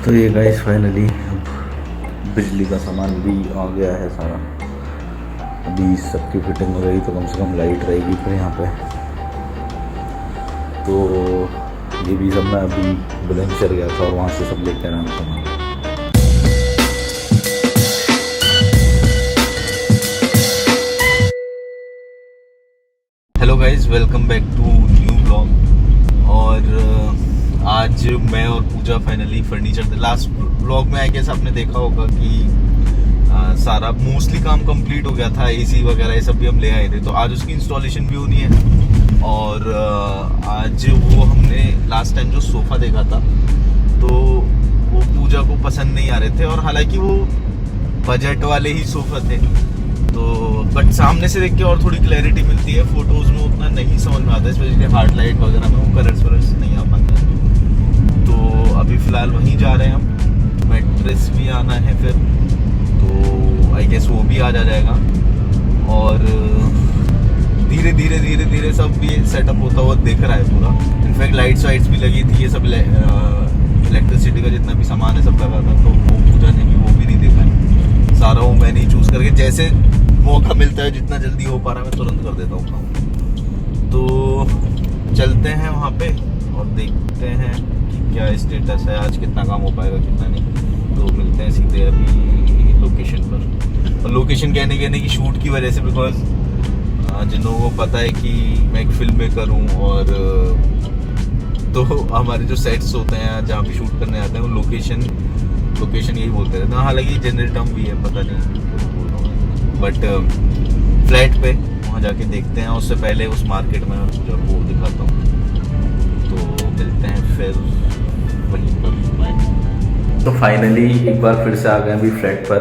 तो ये guys finally अब बिजली का सामान भी आ गया है सारा। अभी सबकी फिटिंग हो गई तो कम से कम लाइट रहेगी फिर यहाँ पे। तो ये भी सब मैं अभी बुलंदशहर गया था और वहाँ से सब लेकर आना सामान। Hello guys, welcome back to new blog. और आज मैं और Pooja finally furniture, last blog में आई गेस आपने देखा होगा कि सारा मोस्टली काम कंप्लीट हो गया था। एसी वगैरह ये सब भी हम ले आए थे, तो आज उसकी इंस्टॉलेशन भी होनी है। और आज वो हमने लास्ट टाइम जो सोफ़ा देखा था तो वो पूजा को पसंद नहीं आ रहे थे, और हालांकि वो बजट वाले ही सोफ़ा थे तो बट सामने से देख के और थोड़ी क्लैरिटी मिलती है। फोटोज़ में उतना नहीं समझ में आता है, स्पेशली हार्ड लाइट वगैरह में वो कलर्स वलर्स नहीं आ पाते। तो अभी फ़िलहाल वहीं जा रहे हैं हम। मैट्रेस भी आना है फिर, तो आई गेस वो भी आ जाएगा। और धीरे धीरे धीरे धीरे सब ये सेटअप होता हुआ दिख रहा है पूरा। इनफैक्ट लाइट्स वाइट्स भी लगी थी, ये सब इलेक्ट्रिसिटी का जितना भी सामान है सब लगा था। तो वो पूजा ने भी वो भी नहीं देखा है, सारा वो मैंने ही चूज़ करके जैसे मौका मिलता है जितना जल्दी हो पा रहा है मैं तुरंत कर देता हूँ। तो चलते हैं वहाँ पे और देखते हैं कि क्या स्टेटस है, आज कितना काम हो पाएगा कितना नहीं। तो मिलते हैं सीधे अभी लोकेशन पर। और लोकेशन कहने की शूट की वजह से, बिकॉज जिन लोगों को पता है कि मैं एक फिल्म मेकर हूँ और तो हमारे जो सेट्स होते हैं जहाँ भी शूट करने आते हैं वो लोकेशन यही बोलते रहते हैं। हालांकि जनरल टर्म भी है, पता नहीं बट फ्लैट पे वहाँ जाके देखते हैं। उससे पहले उस मार्केट में पूजा को दिखाता हूँ, तो मिलते हैं फिर वहीं पर। तो फाइनली एक बार फिर से आ गए अभी फ्लैट पर,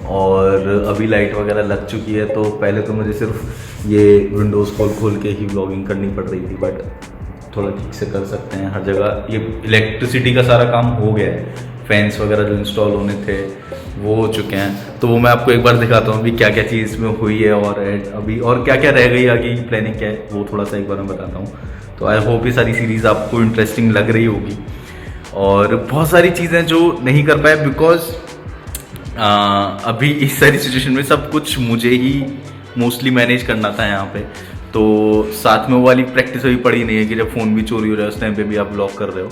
और अभी लाइट वगैरह लग चुकी है। तो पहले तो मुझे सिर्फ ये विंडोज़ खोल के ही व्लॉगिंग करनी पड़ रही थी, बट थोड़ा ठीक से कर सकते हैं हर जगह। ये इलेक्ट्रिसिटी का सारा काम हो गया है, फैंस वगैरह जो इंस्टॉल होने थे वो हो चुके हैं। तो वो मैं आपको एक बार दिखाता हूँ अभी क्या क्या चीज़ इसमें हुई है, और अभी और क्या क्या रह गई, आगे की प्लानिंग क्या है वो थोड़ा सा एक बार मैं बताता हूँ। तो आई होप ये सारी सीरीज़ आपको इंटरेस्टिंग लग रही होगी। और बहुत सारी चीज़ें जो नहीं कर पाए बिकॉज अभी इस सारी सिचुएशन में सब कुछ मुझे ही मोस्टली मैनेज करना था यहाँ पे। तो साथ में वो वाली प्रैक्टिस अभी पड़ी नहीं है कि जब फ़ोन भी चोरी हो रहा है उस टाइम पे भी आप ब्लॉग कर रहे हो,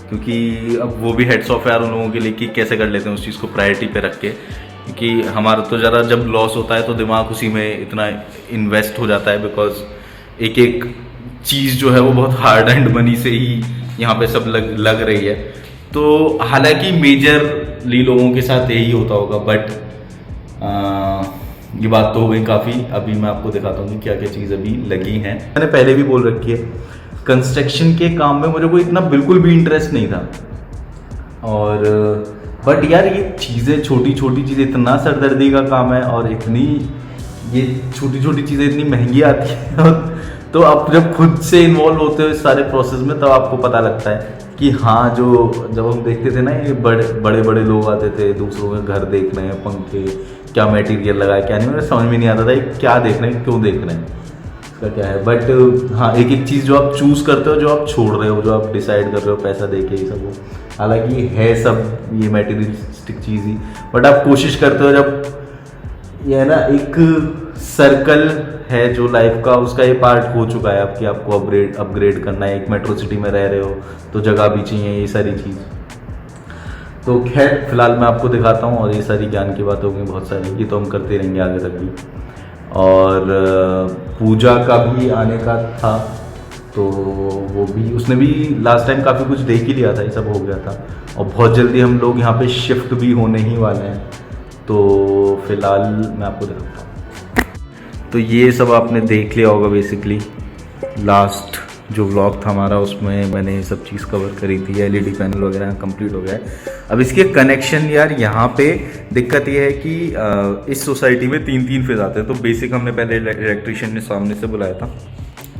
क्योंकि अब वो भी हेड्स ऑफ है यार उन लोगों के लिए कि कैसे कर लेते हैं उस चीज़ को प्रायोरिटी पे रख के। क्योंकि हमारा तो ज़रा जब लॉस होता है तो दिमाग उसी में इतना इन्वेस्ट हो जाता है, बिकॉज एक एक चीज़ जो है वो बहुत हार्ड एंड मनी से ही यहाँ पे सब लग रही है। तो हालांकि मेजरली लोगों के साथ यही होता होगा, बट ये बात तो हो गई काफ़ी। अभी मैं आपको दिखाता हूँ कि क्या क्या चीज़ अभी लगी हैं। मैंने पहले भी बोल रखी है, कंस्ट्रक्शन के काम में मुझे कोई इतना बिल्कुल भी इंटरेस्ट नहीं था। और बट यार ये चीज़ें छोटी छोटी चीज़ें, इतना सरदर्दी का काम है और इतनी ये छोटी छोटी चीज़ें इतनी महंगी आती है तो आप जब खुद से इन्वॉल्व होते हो इस सारे प्रोसेस में तब आपको पता लगता है कि हाँ, जो जब हम देखते थे ना ये बड़े लोग आते थे दूसरों के घर देख रहे हैं, पंखे क्या मटेरियल लगा है क्या नहीं, मुझे समझ में नहीं आता था क्या देख रहे हैं क्यों देख रहे हैं इसका क्या है। बट हाँ, एक एक चीज़ जो आप चूज़ करते हो, जो आप छोड़ रहे हो, जो आप डिसाइड कर रहे हो पैसा दे के, ये सब हालांकि है सब ये मटेरियलिस्टिक चीज़ ही, बट आप कोशिश करते हो जब ये है ना एक सर्कल है जो लाइफ का, उसका ये पार्ट हो चुका है अब कि आपको अपग्रेड करना है। एक मेट्रो सिटी में रह रहे हो तो जगह भी चाहिए, ये सारी चीज़। तो खैर फिलहाल मैं आपको दिखाता हूँ, और ये सारी ज्ञान की बातें होंगी बहुत सारी, ये तो हम करते रहेंगे आगे तक भी। और पूजा का भी आने का था तो वो भी, उसने भी लास्ट टाइम काफ़ी कुछ देख ही लिया था, ये सब हो गया था। और बहुत जल्दी हम लोग यहाँ पे शिफ्ट भी होने ही वाले हैं, तो फिलहाल मैं आपको दिखाता हूँ। तो ये सब आपने देख लिया होगा बेसिकली। लास्ट जो व्लॉग था हमारा उसमें मैंने ये सब चीज़ कवर करी थी। एलईडी पैनल वगैरह कंप्लीट हो गया है। अब इसके कनेक्शन यार यहाँ पे दिक्कत ये है कि इस सोसाइटी में 3 फेज आते हैं। तो बेसिक हमने पहले इलेक्ट्रिशियन ने सामने से बुलाया था,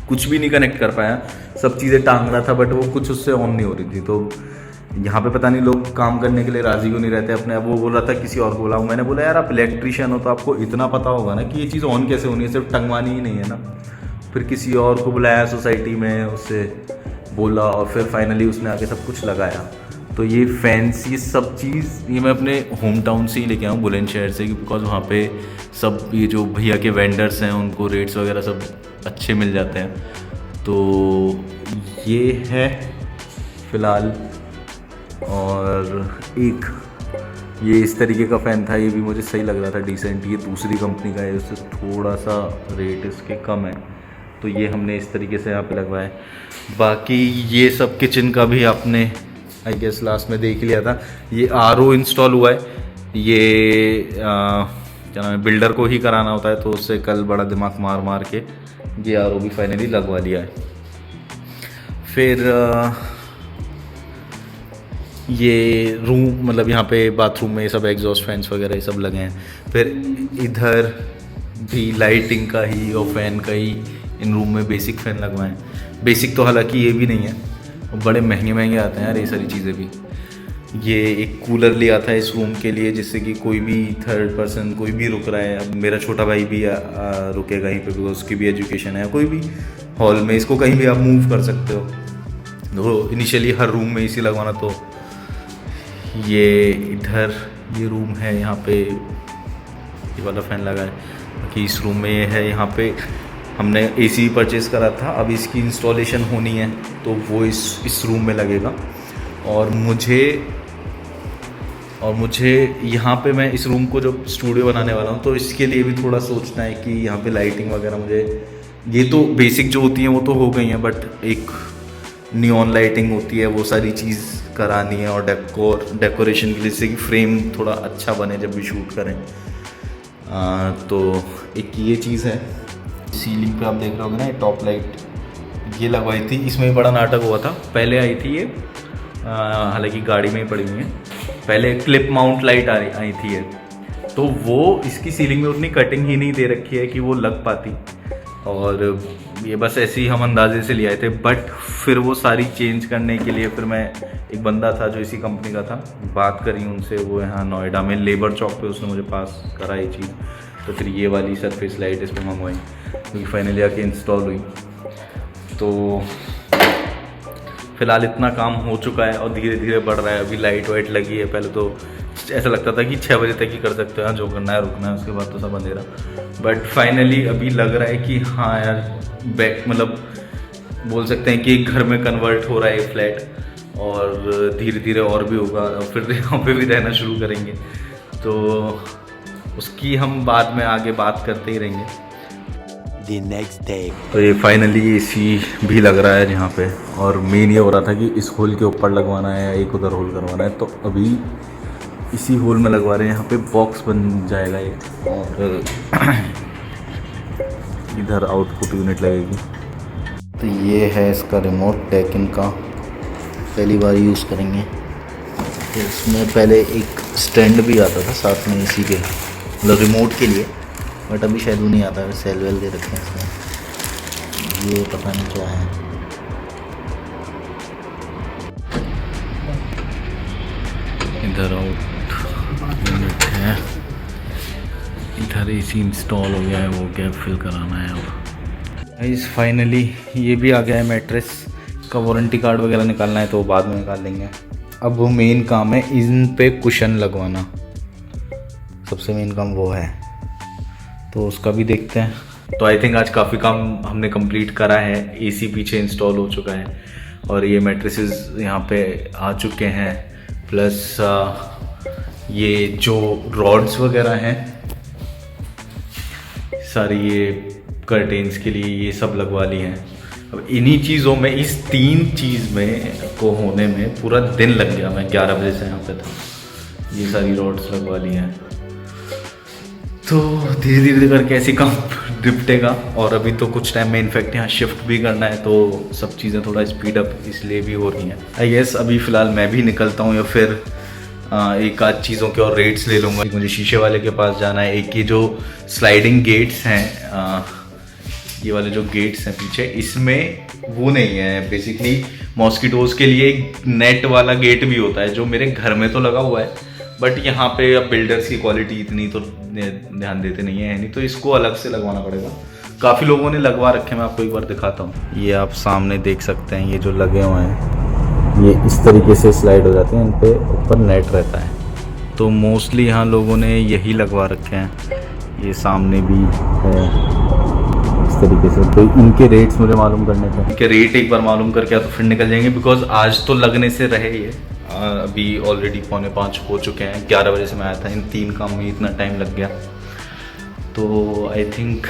कुछ भी नहीं कनेक्ट कर पाया, सब चीज़ें टांग रहा था बट वो कुछ उससे ऑन नहीं हो रही थी। तो यहाँ पे पता नहीं लोग काम करने के लिए राज़ी क्यों नहीं रहते अपने। वो बोल रहा था किसी और को बुलाओ, मैंने बोला यार आप इलेक्ट्रिशियन हो तो आपको इतना पता होगा ना कि ये चीज़ ऑन कैसे होनी है, सिर्फ टंगवानी ही नहीं है ना। फिर किसी और को बुलाया सोसाइटी में, उससे बोला और फिर फाइनली उसने आके सब कुछ लगाया। तो ये फैंस, ये सब चीज़ ये मैं अपने होम टाउन से ही लेके आया हूँ, बुलंदशहर से, बिकॉज वहाँ पे सब ये जो भैया के वेंडर्स हैं उनको रेट्स वगैरह सब अच्छे मिल जाते हैं। तो ये है फ़िलहाल। और एक ये इस तरीके का फ़ैन था, ये भी मुझे सही लग रहा था, डिसेंट। ये दूसरी कंपनी का है, उससे थोड़ा सा रेट इसके कम है, तो ये हमने इस तरीके से यहाँ पे लगवाया है। बाकी ये सब किचन का भी आपने आई गेस लास्ट में देख लिया था। ये RO इंस्टॉल हुआ है, ये क्या नाम है, बिल्डर को ही कराना होता है, तो उससे कल बड़ा दिमाग मार मार के ये RO भी फाइनली लगवा लिया है। फिर ये रूम, मतलब यहाँ पे बाथरूम में सब एग्जॉस्ट फैंस वगैरह ये सब लगे हैं। फिर इधर भी लाइटिंग का ही और फैन का ही इन रूम में बेसिक फ़ैन लगवाए हैं। बेसिक तो हालांकि ये भी नहीं है, बड़े महंगे महंगे आते हैं यार ये सारी चीज़ें भी। ये एक कूलर लिया था इस रूम के लिए, जिससे कि कोई भी थर्ड पर्सन कोई भी रुक रहा है, अब मेरा छोटा भाई भी रुकेगा यहीं पे, बिकॉज उसकी भी एजुकेशन है, कोई भी हॉल में इसको कहीं भी आप मूव कर सकते हो। तो इनिशियली हर रूम में AC लगवाना, तो ये इधर ये रूम है, यहाँ पे ये वाला फ़ैन लगा है। बाकी इस रूम में ये है, यहाँ पे हमने AC परचेज़ करा था, अब इसकी इंस्टॉलेशन होनी है, तो वो इस रूम में लगेगा। और मुझे यहाँ पे मैं इस रूम को जब स्टूडियो बनाने वाला हूँ, तो इसके लिए भी थोड़ा सोचना है कि यहाँ पे लाइटिंग वगैरह मुझे, ये तो बेसिक जो होती हैं वो तो हो गई हैं, बट एक नियॉन लाइटिंग होती है, वो सारी चीज़ करानी है, और डेकोरेशन के लिए, जिससे कि फ्रेम थोड़ा अच्छा बने जब भी शूट करें। तो एक ये चीज़ है। सीलिंग पे आप देख रहे होगे ना, ये टॉप लाइट ये लगवाई थी, इसमें भी बड़ा नाटक हुआ था। पहले आई थी ये, हालांकि गाड़ी में ही पड़ी हुई है, पहले क्लिप माउंट लाइट आई थी ये, तो वो इसकी सीलिंग में उतनी कटिंग ही नहीं दे रखी है कि वो लग पाती, और ये बस ऐसे ही हम अंदाजे से ले आए थे। बट फिर वो सारी चेंज करने के लिए फिर मैं, एक बंदा था जो इसी कंपनी का था, बात करी उनसे, वो यहाँ नोएडा में लेबर चौक पे उसने मुझे पास करा ये चीज़। तो फिर ये वाली सरफेस लाइट इस पर मंगवाई, क्योंकि फाइनली आके इंस्टॉल हुई। तो फिलहाल इतना काम हो चुका है और धीरे धीरे बढ़ रहा है। अभी लाइट वाइट लगी है, पहले तो ऐसा लगता था कि 6 बजे तक ही कर सकते हो, जो करना है रुकना है, उसके बाद तो सब अंधेरा। बट फाइनली अभी लग रहा है कि हाँ यार, बैक मतलब बोल सकते हैं कि एक घर में कन्वर्ट हो रहा है फ्लैट, और धीरे धीरे और भी होगा, और फिर यहाँ पे भी रहना शुरू करेंगे, तो उसकी हम बाद में आगे बात करते ही रहेंगे। The next day. तो ये फाइनली AC भी लग रहा है यहाँ पे, और मेन ये हो रहा था कि इस होल के ऊपर लगवाना है या एक उधर होल करवाना है, तो अभी इसी होल में लगवा रहे हैं। यहाँ पे बॉक्स बन जाएगा ये, और इधर आउटपुट यूनिट लगेगी। तो ये है इसका रिमोट, टेकिन का, पहली बार यूज़ करेंगे। तो इसमें पहले एक स्टैंड भी आता था साथ में AC के, मतलब रिमोट के लिए, बट अभी शायद वो नहीं आता है, सेल वेल दे रखे हैं इसमें, ये पता नहीं क्या है। इधर आउट यूनिट है, इधर AC इंस्टॉल हो गया है, वो गैप फिल कराना है। अब इस फाइनली ये भी आ गया है, मैट्रेस का वारंटी कार्ड वगैरह निकालना है, तो बाद में निकाल लेंगे। अब वो मेन काम है इन पे कुशन लगवाना, सबसे मेन काम वो है, तो उसका भी देखते हैं। तो आई थिंक आज काफ़ी काम हमने कंप्लीट करा है। AC पीछे इंस्टॉल हो चुका है, और ये मैट्रेसेस यहाँ पे आ चुके हैं, प्लस ये जो रॉड्स वगैरह हैं सारी, ये कर्टेन्स के लिए ये सब लगवा ली हैं। अब इन्हीं चीज़ों में, इस 3 चीज़ में को होने में पूरा दिन लग गया। मैं 11 बजे से यहाँ पे था, ये सारी रॉड्स लगवा ली हैं, तो धीरे धीरे करके ऐसे काम निपटेगा। और अभी तो कुछ टाइम में इनफैक्ट यहाँ शिफ्ट भी करना है, तो सब चीज़ें थोड़ा स्पीड अप इसलिए भी हो रही हैं। आई गेस अभी फ़िलहाल मैं भी निकलता हूँ, या फिर एक आध चीज़ों के और रेट्स ले लूँगा। मुझे शीशे वाले के पास जाना है। एक ये जो स्लाइडिंग गेट्स हैं, ये वाले जो गेट्स हैं पीछे, इसमें वो नहीं है, बेसिकली मॉस्किटोज़ के लिए एक नेट वाला गेट भी होता है, जो मेरे घर में तो लगा हुआ है, बट यहाँ पे अब बिल्डर्स की क्वालिटी इतनी तो ध्यान देते नहीं है, नहीं तो इसको अलग से लगवाना पड़ेगा। काफ़ी लोगों ने लगवा रखे हैं, मैं आपको एक बार दिखाता हूँ। ये आप सामने देख सकते हैं, ये जो लगे हुए हैं ये इस तरीके से स्लाइड हो जाते हैं, इन पे ऊपर नेट रहता है। तो मोस्टली यहाँ लोगों ने यही लगवा रखे हैं, ये सामने भी है इस तरीके से। तो इनके रेट्स मुझे मालूम करने थे, इनके रेट एक बार मालूम करके तो फिर निकल जाएंगे, बिकॉज आज तो लगने से रहे ये। अभी ऑलरेडी 4:45 हो चुके हैं, 11 बजे से मैं आया था, इन 3 काम में इतना टाइम लग गया। तो आई थिंक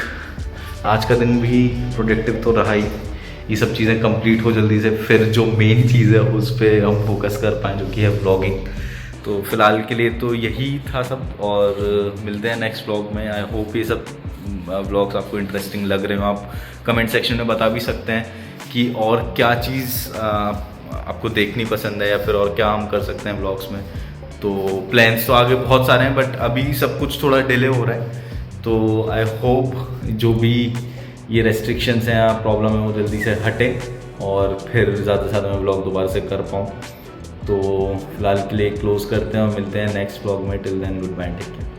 आज का दिन भी प्रोडक्टिव तो रहा ही, ये सब चीज़ें कंप्लीट हो जल्दी से, फिर जो मेन चीज़ है उस पर हम फोकस कर पाएँ, जो कि है व्लॉगिंग। तो फिलहाल के लिए तो यही था सब, और मिलते हैं नेक्स्ट व्लॉग में। आई होप ये सब व्लॉग्स आपको इंटरेस्टिंग लग रहे हो। आप कमेंट सेक्शन में बता भी सकते हैं कि और क्या चीज़ आपको देखनी पसंद है, या फिर और क्या हम कर सकते हैं व्लॉग्स में। तो प्लान्स तो आगे बहुत सारे हैं, बट अभी सब कुछ थोड़ा डिले हो रहा है। तो आई होप जो भी ये रेस्ट्रिक्शंस हैं या प्रॉब्लम है वो जल्दी से हटे, और फिर ज़्यादा से ज़्यादा मैं व्लॉग दोबारा से कर पाऊँ। तो फिलहाल के लिए क्लोज़ करते हैं और मिलते हैं नेक्स्ट व्लॉग में। Till then goodbye, take care.